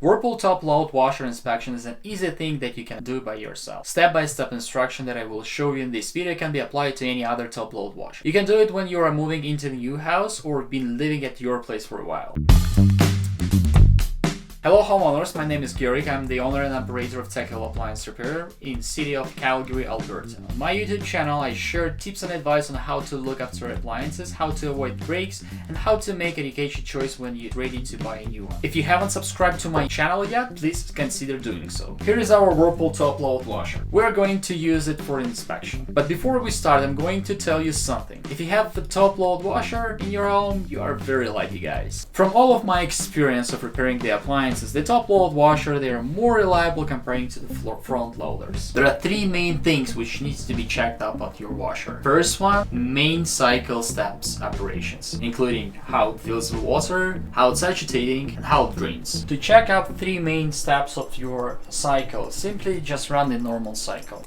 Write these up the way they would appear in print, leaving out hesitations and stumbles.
Whirpool top load washer inspection is an easy thing that you can do by yourself. Step-by-step instruction that I will show you in this video can be applied to any other top load washer. You can do it when you are moving into a new house or been living at your place for a while. Hello homeowners, my name is Gary. I'm the owner and operator of Technical Appliance Repair in city of Calgary, Alberta. On my YouTube channel, I share tips and advice on how to look after appliances, how to avoid breaks, and how to make a leakage choice when you're ready to buy a new one. If you haven't subscribed to my channel yet, please consider doing so. Here is our Whirpool top load washer. We're going to use it for inspection. But before we start, I'm going to tell you something. If you have the top load washer in your home, you are very lucky guys. From all of my experience of repairing the appliances, the top load washer, they are more reliable comparing to the front loaders. There are three main things which needs to be checked up at your washer. First one, main cycle steps operations, including how it fills with water, how it's agitating, and how it drains. To check out three main steps of your cycle, simply just run the normal cycle.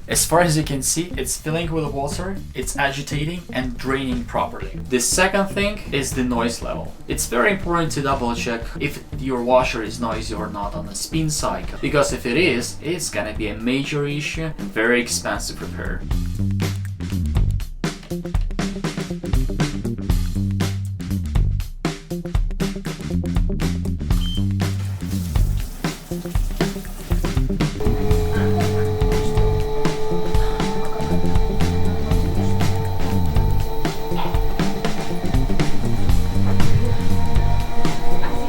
As far as you can see, it's filling with water, it's agitating and draining properly. The second thing is the noise level. It's very important to double check if your washer is noisy or not on the spin cycle, because if it is, it's gonna be a major issue and very expensive repair.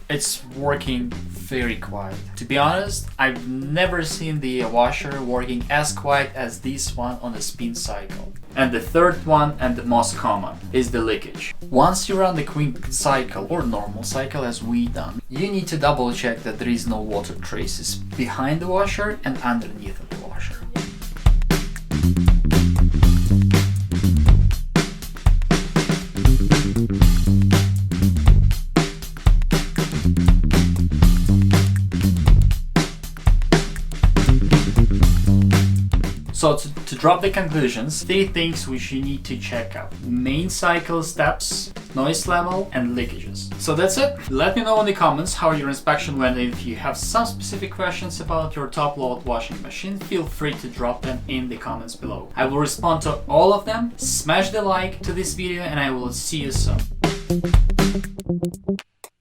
It's working very quiet. To be honest, I've never seen the washer working as quiet as this one on the spin cycle. And the third one, and the most common, is the leakage. Once you run the quick cycle or normal cycle as we done, you need to double check that there is no water traces behind the washer and underneath of the washer. So to drop the conclusions, three things which you need to check out: main cycle steps, noise level, and leakages. So that's it. Let me know in the comments how your inspection went. If you have some specific questions about your top load washing machine, feel free to drop them in the comments below. I will respond to all of them. Smash the like to this video and I will see you soon.